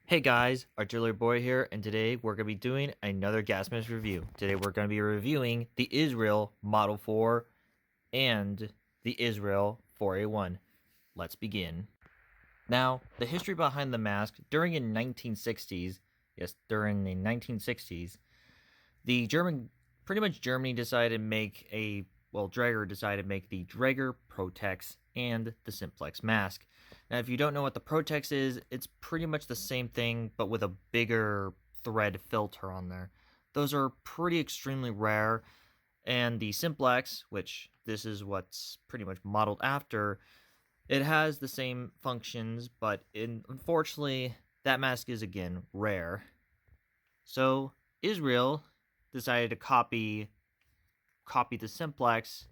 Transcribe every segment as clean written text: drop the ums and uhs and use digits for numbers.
Hey guys, Artillery Boy here, and today we're going to be doing another gas mask review. Today we're going to be reviewing the Israel Model 4 and the Israel 4A1. Let's begin. Now, the history behind the mask, during the 1960s, pretty much Germany decided to make Draeger decided to make the Draeger Protex and the Simplex mask. Now, if you don't know what the Protex is, it's pretty much the same thing, but with a bigger thread filter on there. Those are pretty extremely rare, and the Simplex, which this is what's pretty much modeled after, it has the same functions, but unfortunately, that mask is again rare. So Israel decided to copy the Simplex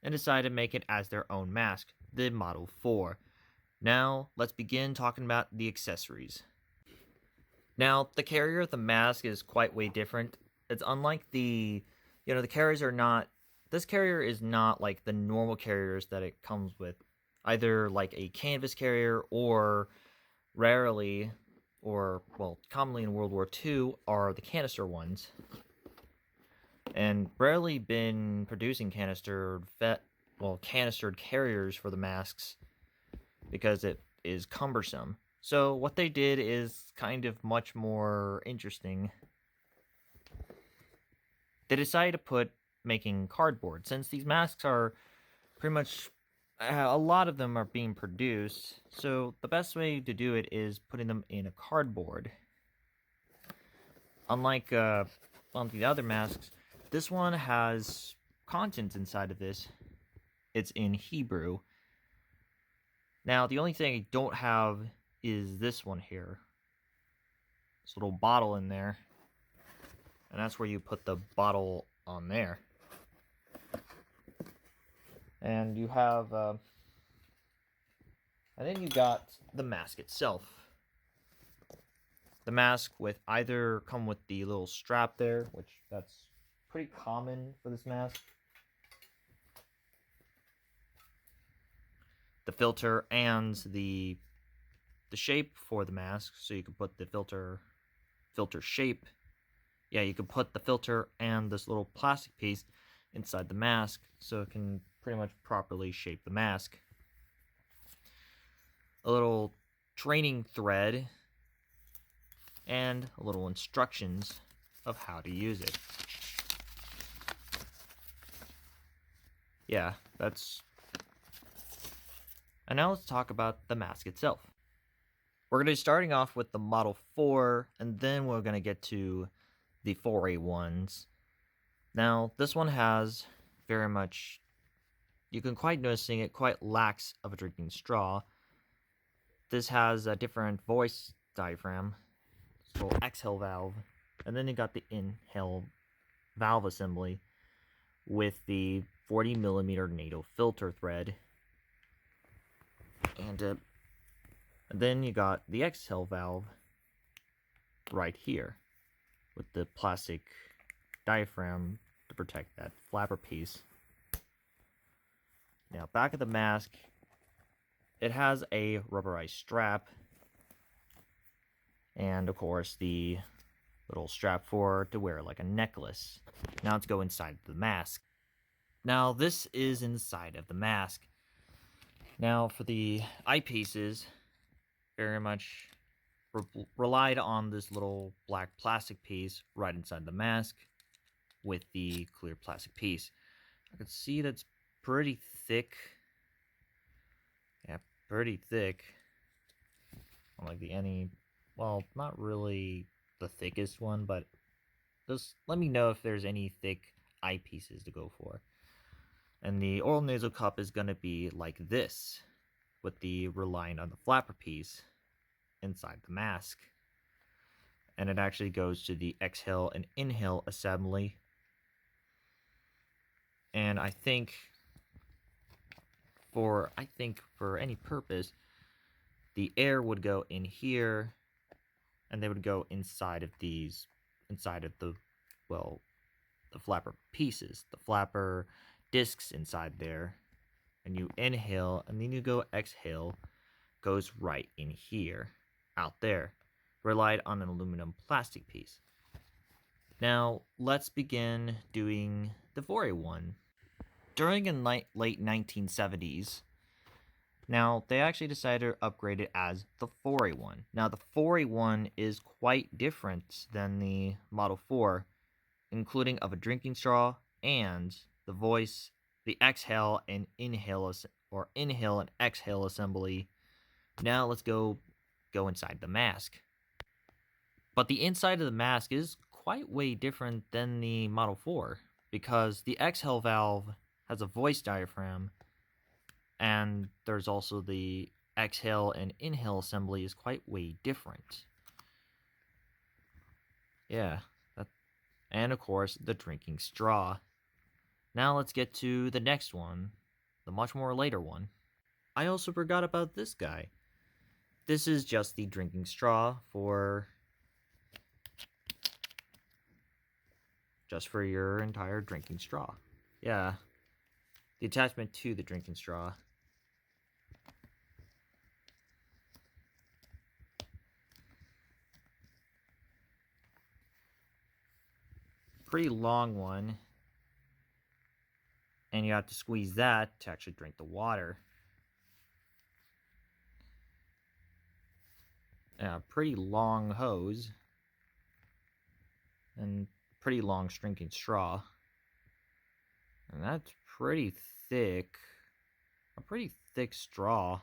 and decided to make it as their own mask, the Model 4. Now, let's begin talking about the accessories. Now, the carrier of the mask is quite way different. It's unlike the carriers are not, this carrier is not like the normal carriers that it comes with, either like a canvas carrier or rarely, commonly in World War II, are the canister ones. And rarely been producing canistered carriers for the masks because it is cumbersome. So what they did is kind of much more interesting. They decided to put making cardboard, since these masks are pretty much a lot of them are being produced. So the best way to do it is putting them in a cardboard. Unlike on the other masks, this one has content inside of this. It's in Hebrew. Now, the only thing I don't have is this one here. This little bottle in there. And that's where you put the bottle on there. And you have, and then you got the mask itself. The mask with either come with the little strap there, which that's pretty common for this mask. The filter and the shape for the mask, so you can put the filter shape. Yeah, you can put the filter and this little plastic piece inside the mask, so it can pretty much properly shape the mask. A little training thread and a little instructions of how to use it. Yeah, that's... And now let's talk about the mask itself. We're going to be starting off with the Model 4, and then we're going to get to the 4A1s. Now, this one has very much... You can quite noticing it quite lacks of a drinking straw. This has a different voice diaphragm, little exhale valve, and then you got the inhale valve assembly with the 40mm NATO filter thread. And then you got the exhale valve right here with the plastic diaphragm to protect that flapper piece. Now, back of the mask, it has a rubberized strap, and of course the little strap to wear like a necklace. Now let's go inside the mask. Now this is inside of the mask. Now for the eyepieces, very much relied on this little black plastic piece right inside the mask with the clear plastic piece. I can see that's pretty thick. Yeah, pretty thick. Unlike not really the thickest one, but just let me know if there's any thick eyepieces to go for. And the oral nasal cup is going to be like this, with the relying on the flapper piece inside the mask. And it actually goes to the exhale and inhale assembly. And I think for any purpose, the air would go in here, and they would go inside of the flapper pieces, the flapper discs inside there. And you inhale, and then you go exhale, goes right in here, out there. relied on an aluminum plastic piece. Now, let's begin doing the 4A1. During the late 1970s, now they actually decided to upgrade it as the 4A1. Now, the 4A1 is quite different than the Model 4, including of a drinking straw and the voice, the exhale and inhale inhale and exhale assembly. Now let's go inside the mask. But the inside of the mask is quite way different than the Model 4 because the exhale valve has a voice diaphragm, and there's also the exhale and inhale assembly is quite way different. Yeah, and of course the drinking straw. Now let's get to the next one, the much more later one. I also forgot about this guy. This is just the drinking straw for your entire drinking straw. Yeah, the attachment to the drinking straw. Pretty long one, and you have to squeeze that to actually drink the water. Yeah, pretty long hose and pretty long drinking straw. And that's pretty thick. A pretty thick straw.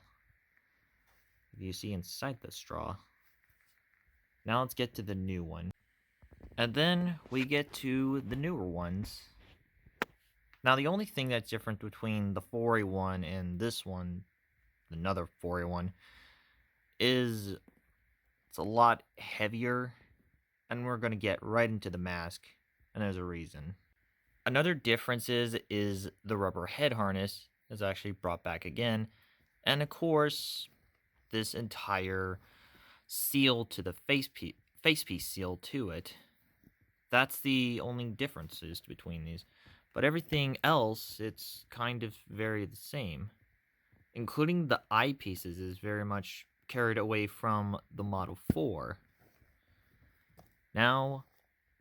If you see inside the straw. Now let's get to the new one. And then we get to the newer ones. Now the only thing that's different between the 4A1 and this one, another 4A1, is it's a lot heavier, and we're going to get right into the mask, and there's a reason. Another difference is the rubber head harness is actually brought back again, and of course, this entire seal to the face piece seal to it. That's the only differences between these. But everything else, it's kind of very the same. Including the eyepieces is very much carried away from the Model 4. Now,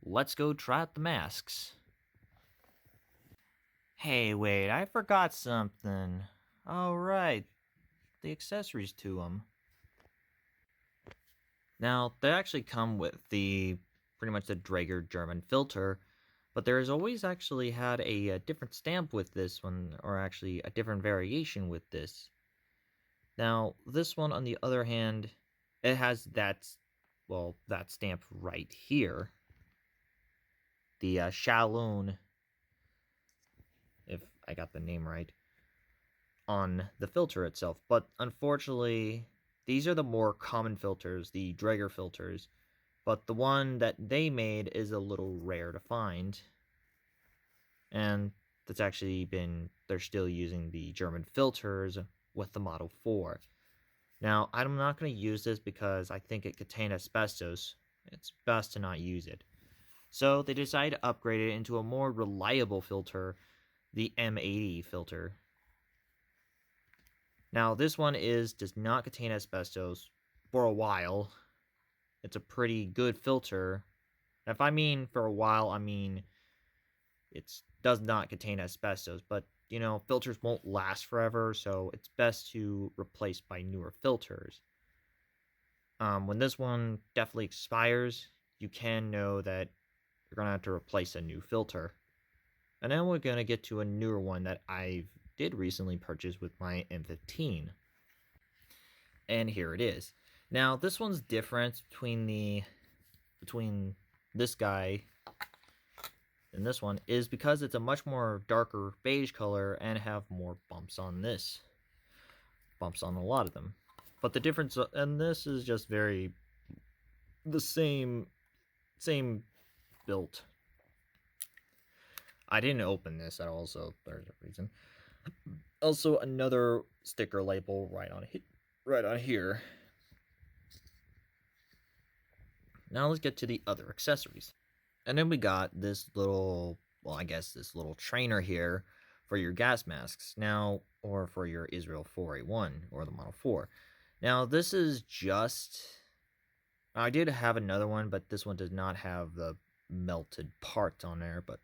let's go try out the masks. Hey, wait, I forgot something. All right, the accessories to them. Now, they actually come with pretty much the Draeger German filter, but there's always actually had a different stamp with this one, or actually a different variation with this. Now, this one, on the other hand, it has that stamp right here. The Shalom, if I got the name right, on the filter itself. But unfortunately, these are the more common filters, the Draeger filters. But the one that they made is a little rare to find. And that's actually they're still using the German filters with the Model 4. Now, I'm not going to use this because I think it contained asbestos. It's best to not use it. So they decided to upgrade it into a more reliable filter, the M80 filter. Now, this one does not contain asbestos for a while. It's a pretty good filter. If I mean for a while, I mean it does not contain asbestos, but filters won't last forever, so it's best to replace by newer filters. When this one definitely expires, you can know that you're going to have to replace a new filter. And then we're going to get to a newer one that I did recently purchase with my M15. And here it is. Now, this one's different between this guy and this one is because it's a much more darker beige color and have more bumps on this. Bumps on a lot of them. But the difference, and this is just the same built. I didn't open this at all, so there's a reason. Also, another sticker label right on here. Now let's get to the other accessories. And then we got this little trainer here for your gas masks. Now, or for your Israel 4A1 or the Model 4. Now, this is just I did have another one, but this one does not have the melted parts on there. But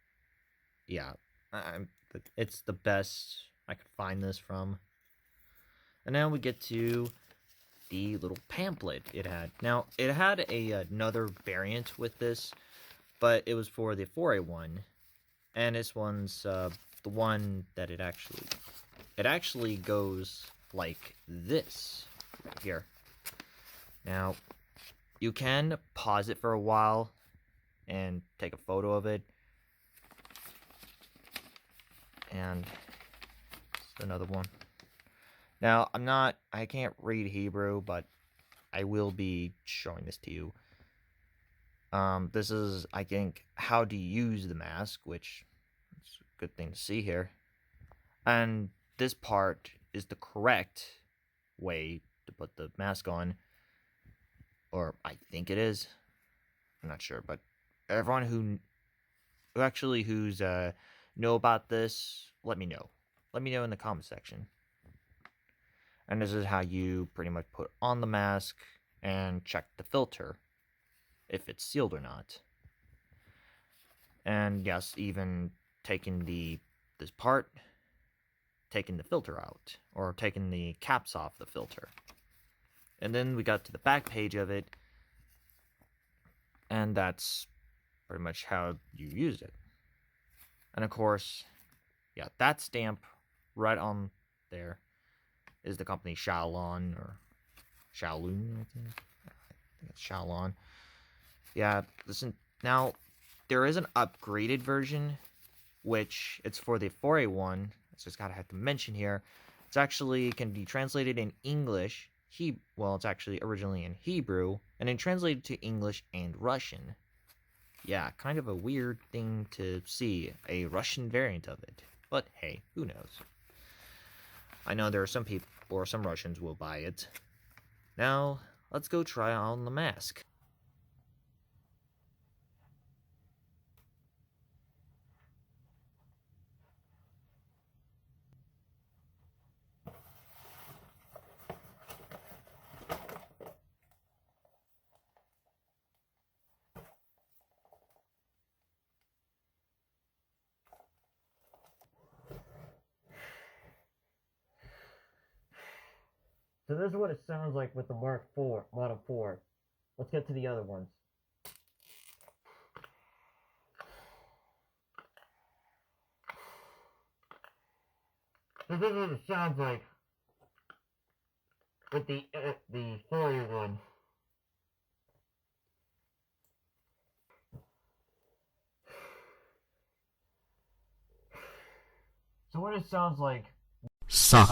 yeah, it's the best I could find this from. And now we get to the little pamphlet it had. Now, it had another variant with this, but it was for the 4A1. And this one's the one that it actually goes like this right here. Now, you can pause it for a while and take a photo of it. And another one. Now, I can't read Hebrew, but I will be showing this to you. This is, I think, how to use the mask, which is a good thing to see here. And this part is the correct way to put the mask on. Or I think it is. I'm not sure, but everyone who's know about this, let me know. Let me know in the comment section. And this is how you pretty much put on the mask and check the filter, if it's sealed or not. And yes, even taking this part, taking the filter out, or taking the caps off the filter. And then we got to the back page of it, and that's pretty much how you use it. And of course, yeah, that stamp right on there is the company Shaolin or Shaolun, I think it's Shaolin. Yeah, listen, now there is an upgraded version, which it's for the 4A1. So just gotta have to mention here. It's actually can be translated in English. Well, it's actually originally in Hebrew, and then translated to English and Russian. Yeah, kind of a weird thing to see, a Russian variant of it. But hey, who knows? I know there are some people, or some Russians will buy it. Now, let's go try on the mask. So this is what it sounds like with the Mark IV, Model 4. Let's get to the other ones. So this is what it sounds like with the 4A1. So what it sounds like. Suck.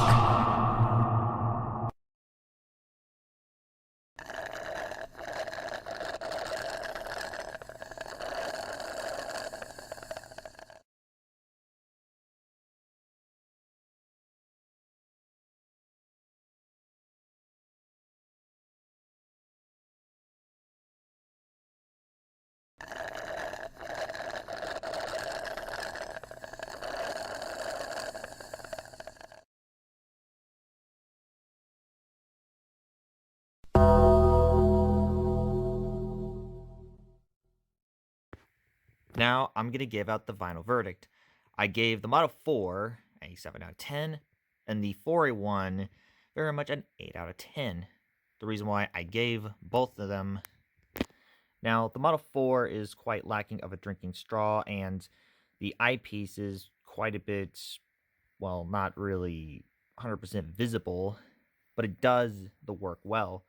Now, I'm going to give out the final verdict. I gave the Model 4 a 7 out of 10, and the 4A1 very much an 8 out of 10. The reason why I gave both of them. Now, the Model 4 is quite lacking of a drinking straw, and the eyepiece is quite a bit, well, not really 100% visible, but it does the work well.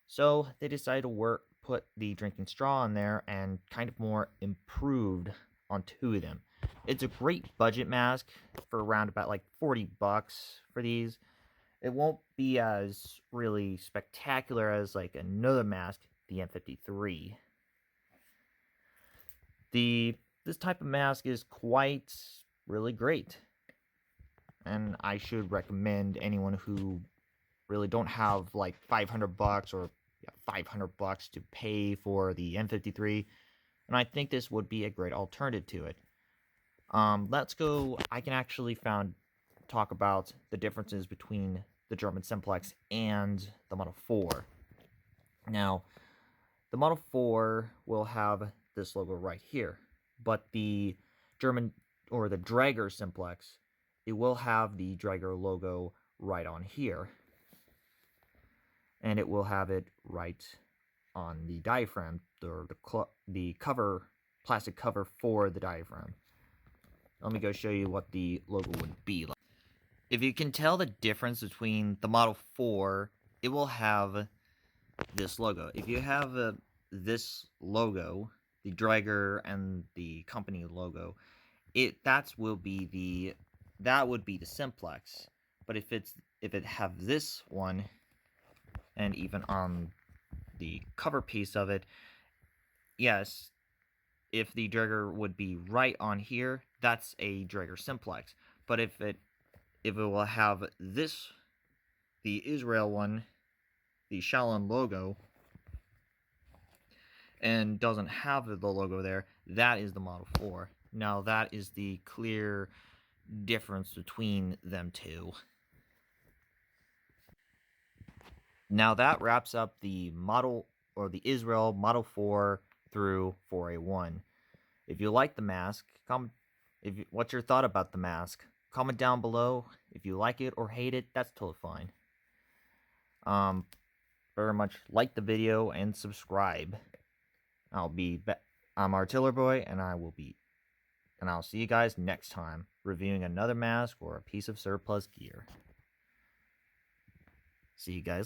So they decided to put the drinking straw in there and kind of more improved on two of them. It's a great budget mask for around about like $40 for these. It won't be as really spectacular as like another mask, the M53. This type of mask is quite really great, and I should recommend anyone who really don't have like $500 or $500 to pay for the M53, and I think this would be a great alternative to it. Let's go. I can actually talk about the differences between the German Simplex and the Model 4. Now, The Model 4 will have this logo right here, but the German or the Draeger Simplex, it will have the Draeger logo right on here, and it will have it right on the diaphragm, or the cover, plastic cover for the diaphragm. Let me go show you what the logo would be like. If you can tell the difference between the Model 4, it will have this logo. If you have this logo, the Draeger and the company logo, that would be the Simplex. But if it have this one, and even on the cover piece of it, yes, if the Draeger would be right on here, that's a Draeger Simplex. But if it will have this, the Israel one, the Shalom logo, and doesn't have the logo there, that is the Model 4. Now that is the clear difference between them two. Now that wraps up the model, or the Israel Model 4 through 4A1. If you like the mask, what's your thought about the mask? Comment down below. If you like it or hate it, that's totally fine. Very much like the video and subscribe. I'm Artiller Boy, and I'll see you guys next time, reviewing another mask or a piece of surplus gear. See you guys.